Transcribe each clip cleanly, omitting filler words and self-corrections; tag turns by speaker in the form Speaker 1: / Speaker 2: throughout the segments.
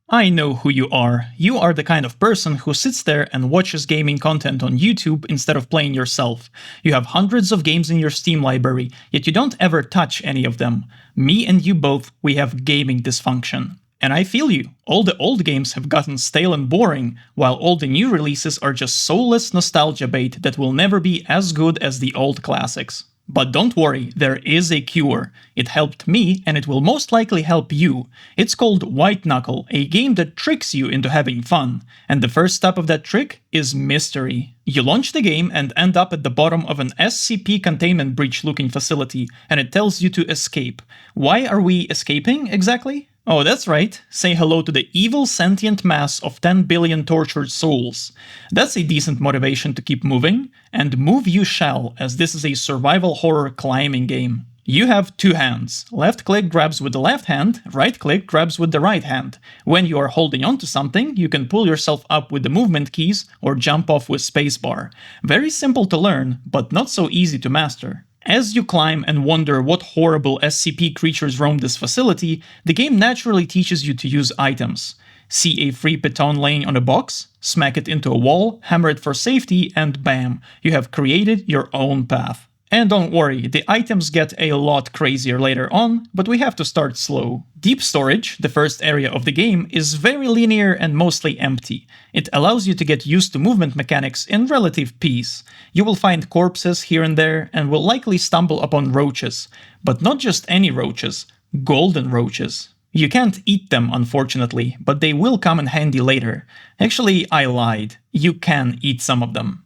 Speaker 1: I know who you are. You are the kind of person who sits there and watches gaming content on YouTube instead of playing yourself. You have hundreds of games in your Steam library, yet you don't ever touch any of them. Me and you both, we have gaming dysfunction. And I feel you. All the old games have gotten stale and boring, while all the new releases are just soulless nostalgia bait that will never be as good as the old classics. But don't worry, there is a cure. It helped me, and it will most likely help you. It's called White Knuckle, a game that tricks you into having fun. And the first step of that trick is mystery. You launch the game and end up at the bottom of an SCP containment breach looking facility, and it tells you to escape. Why are we escaping, exactly? Oh, that's right, say hello to the evil sentient mass of 10 billion tortured souls. That's a decent motivation to keep moving, and move you shall, as this is a survival horror climbing game. You have two hands. Left click grabs with the left hand, right click grabs with the right hand. When you are holding onto something, you can pull yourself up with the movement keys or jump off with spacebar. Very simple to learn, but not so easy to master. As you climb and wonder what horrible SCP creatures roam this facility, the game naturally teaches you to use items. See a free piton laying on a box? Smack it into a wall, hammer it for safety, and bam, you have created your own path. And don't worry, the items get a lot crazier later on, but we have to start slow. Deep Storage, the first area of the game, is very linear and mostly empty. It allows you to get used to movement mechanics in relative peace. You will find corpses here and there, and will likely stumble upon roaches. But not just any roaches, golden roaches. You can't eat them, unfortunately, but they will come in handy later. Actually, I lied. You can eat some of them.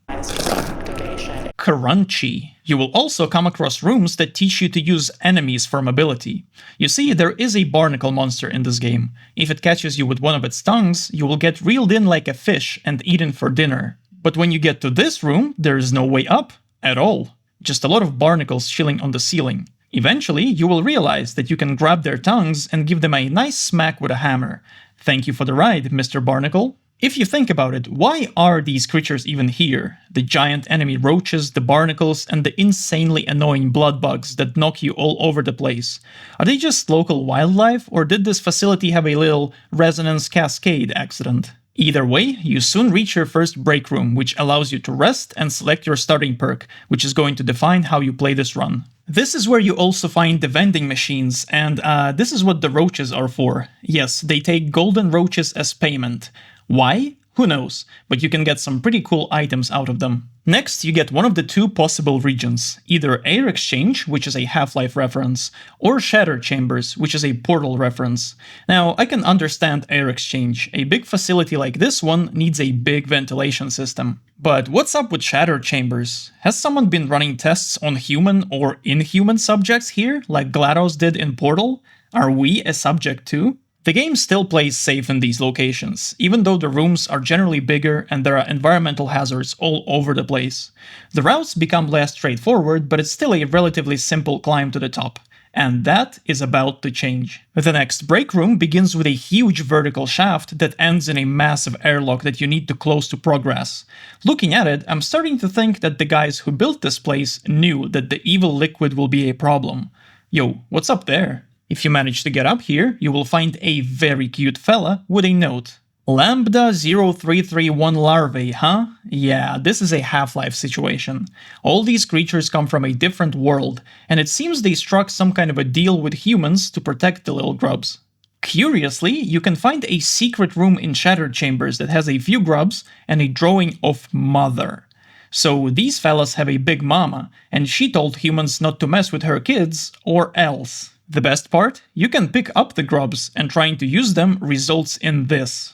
Speaker 1: Crunchy. You will also come across rooms that teach you to use enemies for mobility. You see, there is a barnacle monster in this game. If it catches you with one of its tongues, you will get reeled in like a fish and eaten for dinner. But when you get to this room, there is no way up at all. Just a lot of barnacles chilling on the ceiling. Eventually, you will realize that you can grab their tongues and give them a nice smack with a hammer. Thank you for the ride, Mr. Barnacle. If you think about it, why are these creatures even here? The giant enemy roaches, the barnacles, and the insanely annoying blood bugs that knock you all over the place. Are they just local wildlife, or did this facility have a little resonance cascade accident? Either way, you soon reach your first break room, which allows you to rest and select your starting perk, which is going to define how you play this run. This is where you also find the vending machines, and this is what the roaches are for. Yes, they take golden roaches as payment. Why? Who knows, but you can get some pretty cool items out of them. Next, you get one of the two possible regions, either Air Exchange, which is a Half-Life reference, or Shatter Chambers, which is a Portal reference. Now, I can understand Air Exchange. A big facility like this one needs a big ventilation system. But what's up with Shatter Chambers? Has someone been running tests on human or inhuman subjects here, like GLaDOS did in Portal? Are we a subject too? The game still plays safe in these locations, even though the rooms are generally bigger and there are environmental hazards all over the place. The routes become less straightforward, but it's still a relatively simple climb to the top. And that is about to change. The next break room begins with a huge vertical shaft that ends in a massive airlock that you need to close to progress. Looking at it, I'm starting to think that the guys who built this place knew that the evil liquid will be a problem. Yo, what's up there? If you manage to get up here, you will find a very cute fella with a note. Lambda 0331 larvae, huh? Yeah, this is a Half-Life situation. All these creatures come from a different world, and it seems they struck some kind of a deal with humans to protect the little grubs. Curiously, you can find a secret room in Shatter Chambers that has a few grubs and a drawing of Mother. So these fellas have a big mama, and she told humans not to mess with her kids, or else. The best part? You can pick up the grubs, and trying to use them results in this.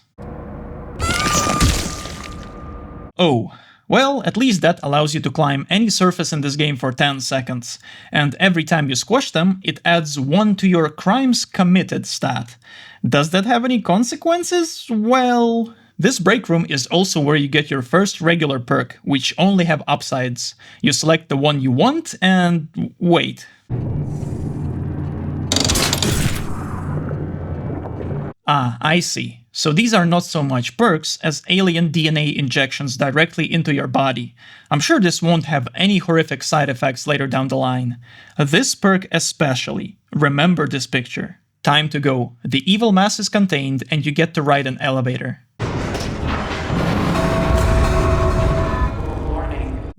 Speaker 1: Oh, well, at least that allows you to climb any surface in this game for 10 seconds, and every time you squash them, it adds 1 to your crimes committed stat. Does that have any consequences? Well... This break room is also where you get your first regular perk, which only have upsides. You select the one you want, and wait. Ah, I see. So these are not so much perks as alien DNA injections directly into your body. I'm sure this won't have any horrific side effects later down the line. This perk especially. Remember this picture. Time to go. The evil mass is contained and you get to ride an elevator.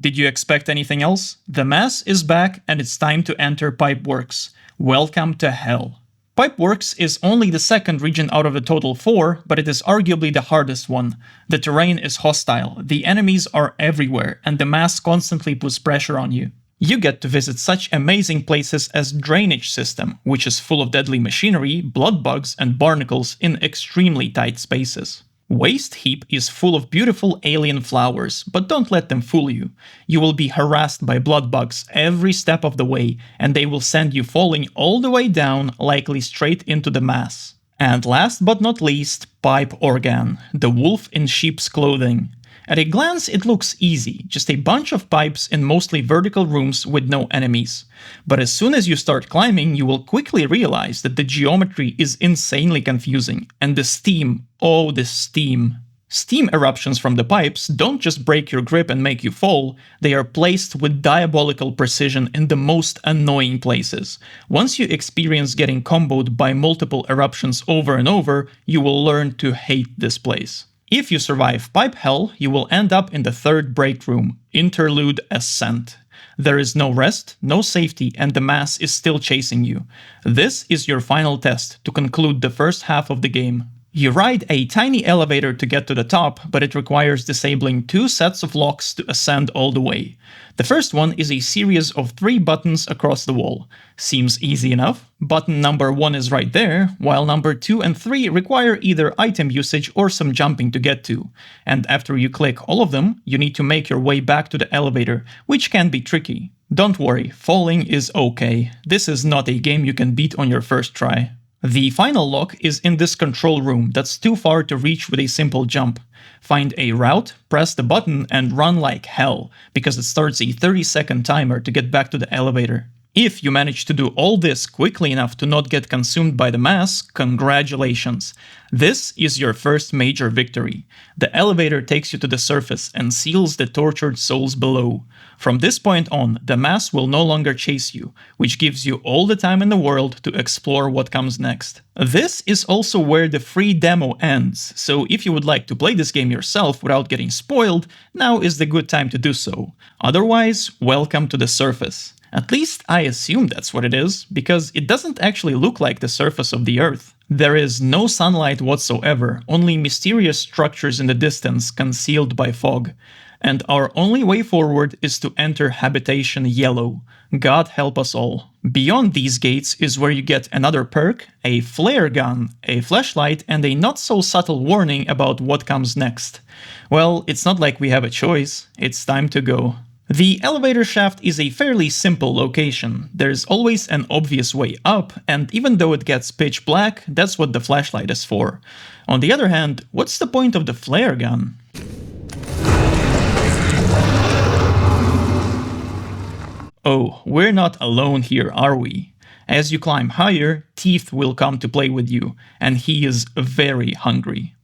Speaker 1: Did you expect anything else? The mass is back and it's time to enter Pipeworks. Welcome to hell. Pipeworks is only the second region out of the total 4, but it is arguably the hardest one. The terrain is hostile, the enemies are everywhere, and the mass constantly puts pressure on you. You get to visit such amazing places as Drainage System, which is full of deadly machinery, blood bugs, and barnacles in extremely tight spaces. Waste Heap is full of beautiful alien flowers, but don't let them fool you. You will be harassed by blood bugs every step of the way, and they will send you falling all the way down, likely straight into the mass. And last but not least, Pipe Organ, the wolf in sheep's clothing. At a glance it looks easy, just a bunch of pipes in mostly vertical rooms with no enemies. But as soon as you start climbing, you will quickly realize that the geometry is insanely confusing, and the steam, oh the steam. Steam eruptions from the pipes don't just break your grip and make you fall, they are placed with diabolical precision in the most annoying places. Once you experience getting comboed by multiple eruptions over and over, you will learn to hate this place. If you survive Pipe Hell, you will end up in the third break room, Interlude Ascent. There is no rest, no safety, and the mass is still chasing you. This is your final test to conclude the first half of the game. You ride a tiny elevator to get to the top, but it requires disabling 2 sets of locks to ascend all the way. The first one is a series of 3 buttons across the wall. Seems easy enough. Button number 1 is right there, while number 2 and 3 require either item usage or some jumping to get to. And after you click all of them, you need to make your way back to the elevator, which can be tricky. Don't worry, falling is okay. This is not a game you can beat on your first try. The final lock is in this control room that's too far to reach with a simple jump. Find a route, press the button, and run like hell, because it starts a 30-second timer to get back to the elevator. If you manage to do all this quickly enough to not get consumed by the mass, congratulations! This is your first major victory. The elevator takes you to the surface and seals the tortured souls below. From this point on, the mass will no longer chase you, which gives you all the time in the world to explore what comes next. This is also where the free demo ends, so if you would like to play this game yourself without getting spoiled, now is the good time to do so. Otherwise, welcome to the surface. At least I assume that's what it is, because it doesn't actually look like the surface of the Earth. There is no sunlight whatsoever, only mysterious structures in the distance concealed by fog. And our only way forward is to enter Habitation Yellow. God help us all. Beyond these gates is where you get another perk, a flare gun, a flashlight, and a not-so-subtle warning about what comes next. Well, it's not like we have a choice, it's time to go. The elevator shaft is a fairly simple location. There's always an obvious way up, and even though it gets pitch black, that's what the flashlight is for. On the other hand, what's the point of the flare gun? Oh, we're not alone here, are we? As you climb higher, Teeth will come to play with you, and he is very hungry.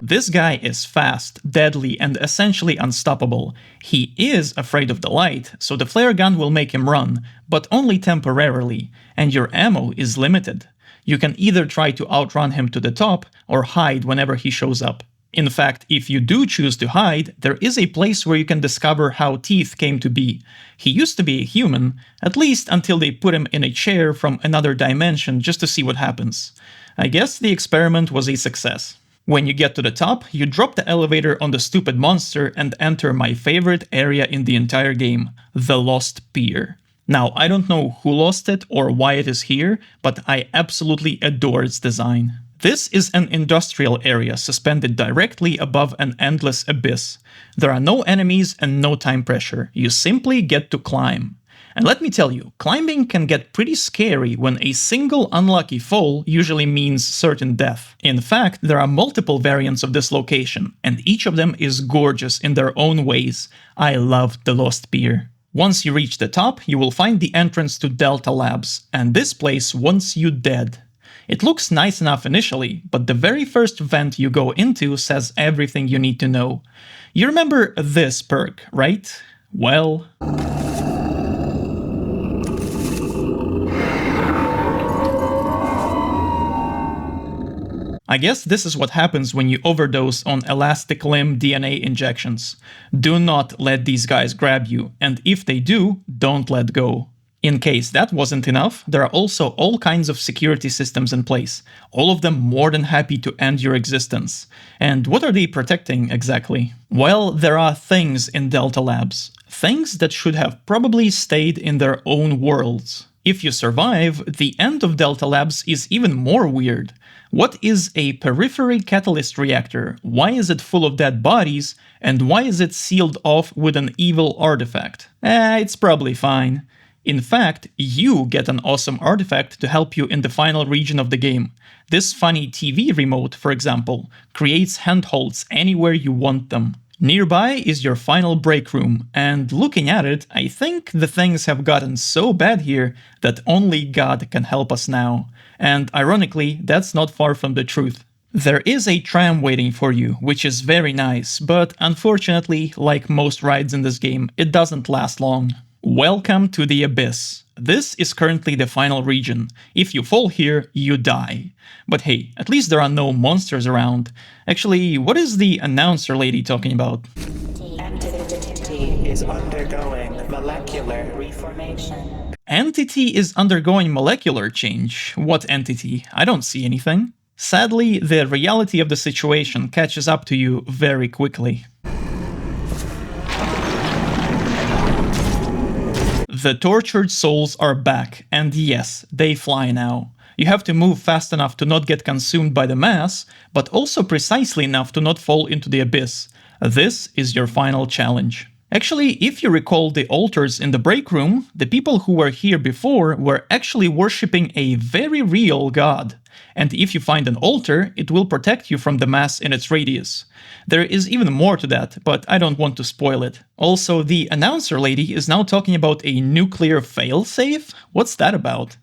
Speaker 1: This guy is fast, deadly, and essentially unstoppable. He is afraid of the light, so the flare gun will make him run, but only temporarily, and your ammo is limited. You can either try to outrun him to the top, or hide whenever he shows up. In fact, if you do choose to hide, there is a place where you can discover how Teeth came to be. He used to be a human, at least until they put him in a chair from another dimension just to see what happens. I guess the experiment was a success. When you get to the top, you drop the elevator on the stupid monster and enter my favorite area in the entire game, the Lost Pier. Now, I don't know who lost it or why it is here, but I absolutely adore its design. This is an industrial area suspended directly above an endless abyss. There are no enemies and no time pressure, you simply get to climb. And let me tell you, climbing can get pretty scary when a single unlucky fall usually means certain death. In fact, there are multiple variants of this location, and each of them is gorgeous in their own ways. I love the Lost Pier. Once you reach the top, you will find the entrance to Delta Labs, and this place wants you dead. It looks nice enough initially, but the very first vent you go into says everything you need to know. You remember this perk, right? Well... I guess this is what happens when you overdose on elastic limb DNA injections. Do not let these guys grab you, and if they do, don't let go. In case that wasn't enough, there are also all kinds of security systems in place, all of them more than happy to end your existence. And what are they protecting exactly? Well, there are things in Delta Labs. Things that should have probably stayed in their own worlds. If you survive, the end of Delta Labs is even more weird. What is a periphery catalyst reactor? Why is it full of dead bodies? And why is it sealed off with an evil artifact? It's probably fine. In fact, you get an awesome artifact to help you in the final region of the game. This funny TV remote, for example, creates handholds anywhere you want them. Nearby is your final break room, and looking at it, I think the things have gotten so bad here that only God can help us now. And ironically, that's not far from the truth. There is a tram waiting for you, which is very nice, but unfortunately, like most rides in this game, it doesn't last long. Welcome to the Abyss. This is currently the final region. If you fall here, you die. But hey, at least there are no monsters around. Actually, what is the announcer lady talking about?
Speaker 2: Entity is undergoing molecular reformation.
Speaker 1: Entity is undergoing molecular change. What entity? I don't see anything. Sadly, the reality of the situation catches up to you very quickly. The tortured souls are back, and yes, they fly now. You have to move fast enough to not get consumed by the mass, but also precisely enough to not fall into the abyss. This is your final challenge. Actually, if you recall the altars in the break room, the people who were here before were actually worshipping a very real god. And if you find an altar, it will protect you from the mass in its radius. There is even more to that, but I don't want to spoil it. Also, the announcer lady is now talking about a nuclear failsafe? What's that about?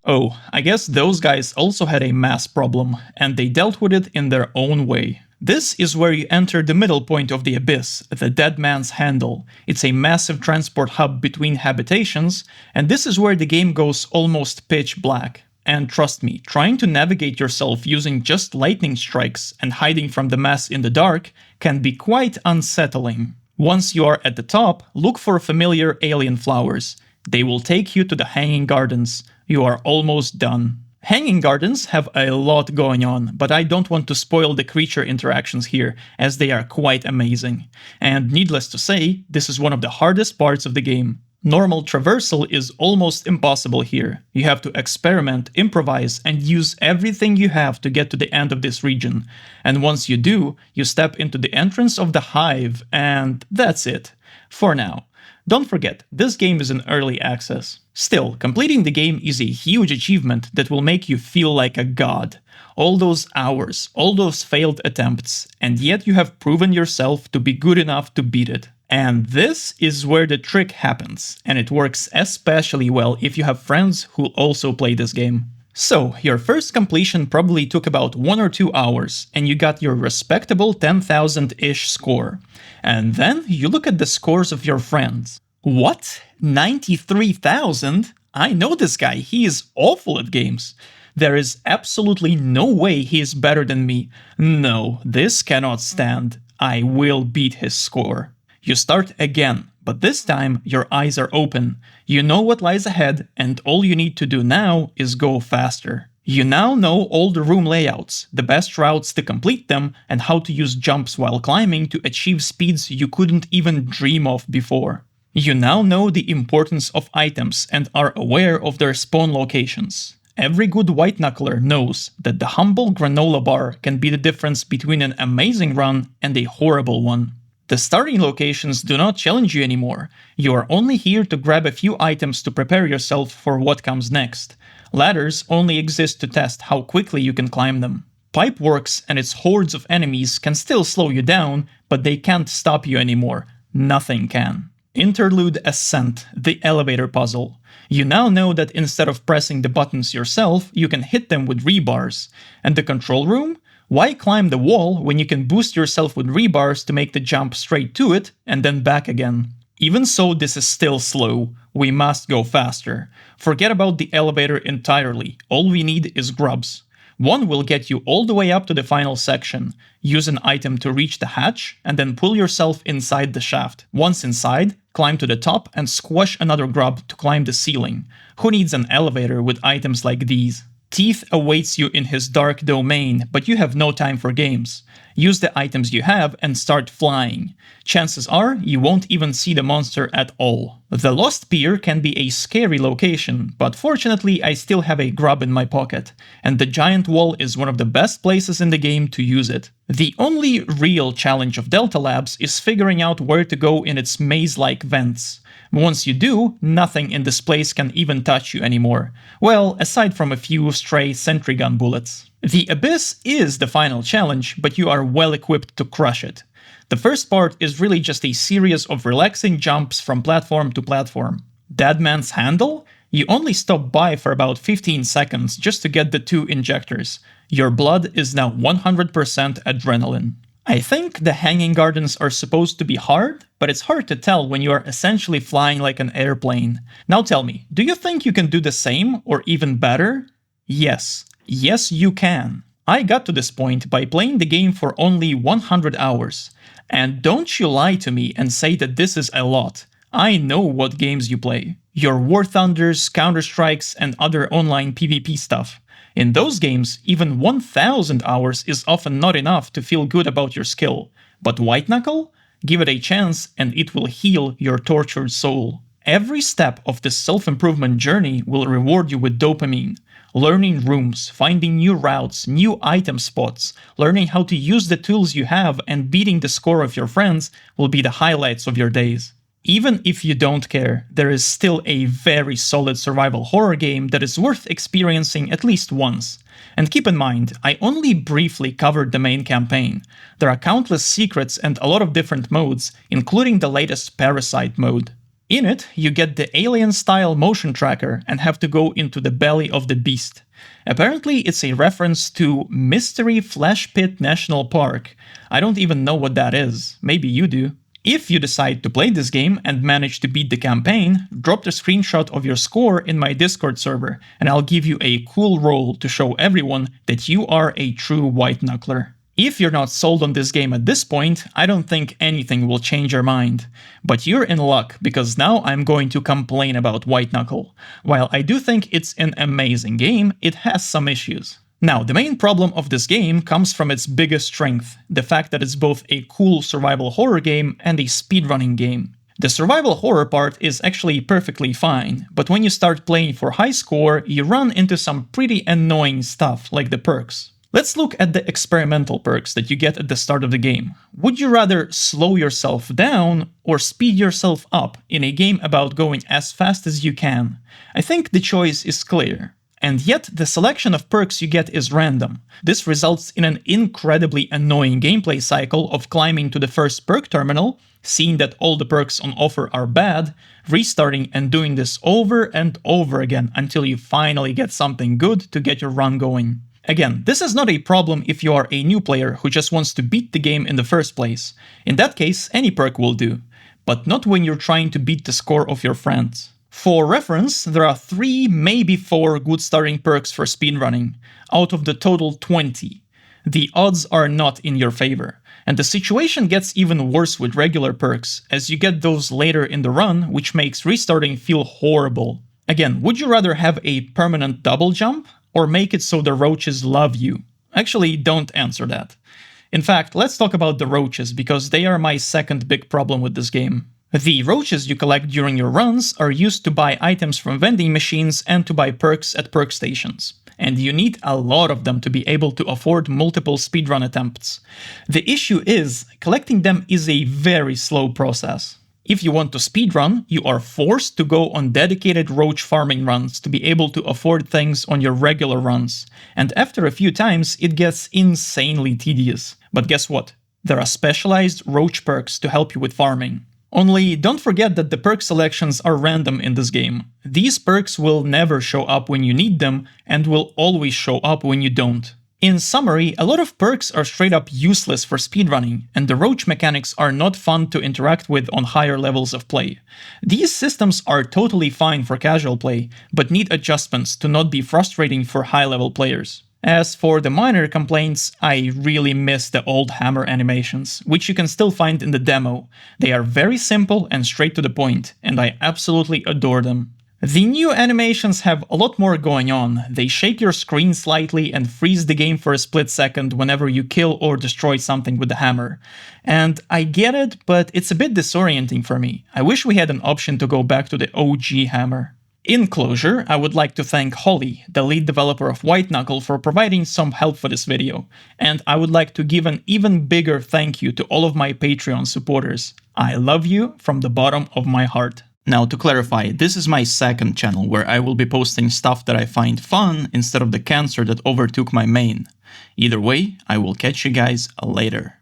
Speaker 1: Oh, I guess those guys also had a mass problem, and they dealt with it in their own way. This is where you enter the middle point of the abyss, the Dead Man's Handle. It's a massive transport hub between habitations, and this is where the game goes almost pitch black. And trust me, trying to navigate yourself using just lightning strikes and hiding from the mass in the dark can be quite unsettling. Once you are at the top, look for familiar alien flowers. They will take you to the Hanging Gardens. You are almost done. Hanging Gardens have a lot going on, but I don't want to spoil the creature interactions here, as they are quite amazing. And needless to say, this is one of the hardest parts of the game. Normal traversal is almost impossible here. You have to experiment, improvise, and use everything you have to get to the end of this region. And once you do, you step into the entrance of the Hive, and that's it. For now. Don't forget, this game is in early access. Still, completing the game is a huge achievement that will make you feel like a god. All those hours, all those failed attempts, and yet you have proven yourself to be good enough to beat it. And this is where the trick happens, and it works especially well if you have friends who also play this game. So, your first completion probably took about 1 or 2 hours, and you got your respectable 10,000-ish score. And then you look at the scores of your friends. What? 93,000? I know this guy, he is awful at games. There is absolutely no way he is better than me. No, this cannot stand. I will beat his score. You start again, but this time your eyes are open. You know what lies ahead, and all you need to do now is go faster. You now know all the room layouts, the best routes to complete them, and how to use jumps while climbing to achieve speeds you couldn't even dream of before. You now know the importance of items and are aware of their spawn locations. Every good White Knuckler knows that the humble granola bar can be the difference between an amazing run and a horrible one. The starting locations do not challenge you anymore. You are only here to grab a few items to prepare yourself for what comes next. Ladders only exist to test how quickly you can climb them. Pipeworks and its hordes of enemies can still slow you down, but they can't stop you anymore. Nothing can. Interlude Ascent, the elevator puzzle. You now know that instead of pressing the buttons yourself, you can hit them with rebars. And the control room? Why climb the wall when you can boost yourself with rebars to make the jump straight to it and then back again? Even so, this is still slow. We must go faster. Forget about the elevator entirely. All we need is grubs. One will get you all the way up to the final section. Use an item to reach the hatch, and then pull yourself inside the shaft. Once inside, climb to the top and squash another grub to climb the ceiling. Who needs an elevator with items like these? Teeth awaits you in his dark domain, but you have no time for games. Use the items you have and start flying. Chances are you won't even see the monster at all. The Lost Pier can be a scary location, but fortunately I still have a grub in my pocket, and the giant wall is one of the best places in the game to use it. The only real challenge of Delta Labs is figuring out where to go in its maze-like vents. Once you do, nothing in this place can even touch you anymore. Well, aside from a few stray sentry gun bullets. The Abyss is the final challenge, but you are well equipped to crush it. The first part is really just a series of relaxing jumps from platform to platform. Dead Man's Handle? You only stop by for about 15 seconds just to get the 2 injectors. Your blood is now 100% adrenaline. I think the hanging gardens are supposed to be hard, but it's hard to tell when you are essentially flying like an airplane. Now tell me, do you think you can do the same or even better? Yes. Yes, you can. I got to this point by playing the game for only 100 hours. And don't you lie to me and say that this is a lot. I know what games you play. Your War Thunders, Counter-Strikes, and other online PvP stuff. In those games, even 1000 hours is often not enough to feel good about your skill. But White Knuckle? Give it a chance and it will heal your tortured soul. Every step of this self-improvement journey will reward you with dopamine. Learning rooms, finding new routes, new item spots, learning how to use the tools you have and beating the score of your friends will be the highlights of your days. Even if you don't care, there is still a very solid survival horror game that is worth experiencing at least once. And keep in mind, I only briefly covered the main campaign. There are countless secrets and a lot of different modes, including the latest Parasite mode. In it, you get the Alien-style motion tracker and have to go into the belly of the beast. Apparently, it's a reference to Mystery Flash Pit National Park. I don't even know what that is. Maybe you do. If you decide to play this game and manage to beat the campaign, drop the screenshot of your score in my Discord server, and I'll give you a cool roll to show everyone that you are a true White Knuckler. If you're not sold on this game at this point, I don't think anything will change your mind. But you're in luck, because now I'm going to complain about White Knuckle. While I do think it's an amazing game, it has some issues. Now, the main problem of this game comes from its biggest strength, the fact that it's both a cool survival horror game and a speedrunning game. The survival horror part is actually perfectly fine, but when you start playing for high score, you run into some pretty annoying stuff, like the perks. Let's look at the experimental perks that you get at the start of the game. Would you rather slow yourself down or speed yourself up in a game about going as fast as you can? I think the choice is clear. And yet, the selection of perks you get is random. This results in an incredibly annoying gameplay cycle of climbing to the first perk terminal, seeing that all the perks on offer are bad, restarting and doing this over and over again until you finally get something good to get your run going. Again, this is not a problem if you are a new player who just wants to beat the game in the first place. In that case, any perk will do. But not when you're trying to beat the score of your friends. For reference, there are 3, maybe 4 good starting perks for speedrunning, out of the total 20. The odds are not in your favor. And the situation gets even worse with regular perks, as you get those later in the run, which makes restarting feel horrible. Again, would you rather have a permanent double jump? Or make it so the roaches love you? Actually, don't answer that. In fact, let's talk about the roaches, because they are my second big problem with this game. The roaches you collect during your runs are used to buy items from vending machines and to buy perks at perk stations. And you need a lot of them to be able to afford multiple speedrun attempts. The issue is, collecting them is a very slow process. If you want to speedrun, you are forced to go on dedicated roach farming runs to be able to afford things on your regular runs. And after a few times, it gets insanely tedious. But guess what? There are specialized roach perks to help you with farming. Only don't forget that the perk selections are random in this game. These perks will never show up when you need them and will always show up when you don't. In summary, a lot of perks are straight up useless for speedrunning, and the roach mechanics are not fun to interact with on higher levels of play. These systems are totally fine for casual play, but need adjustments to not be frustrating for high-level players. As for the minor complaints, I really miss the old hammer animations, which you can still find in the demo. They are very simple and straight to the point, and I absolutely adore them. The new animations have a lot more going on. They shake your screen slightly and freeze the game for a split second whenever you kill or destroy something with the hammer. And I get it, but it's a bit disorienting for me. I wish we had an option to go back to the OG hammer. In closure, I would like to thank Holly, the lead developer of White Knuckle, for providing some help for this video, and I would like to give an even bigger thank you to all of my Patreon supporters. I love you from the bottom of my heart. Now, to clarify, this is my second channel where I will be posting stuff that I find fun instead of the cancer that overtook my main. Either way, I will catch you guys later.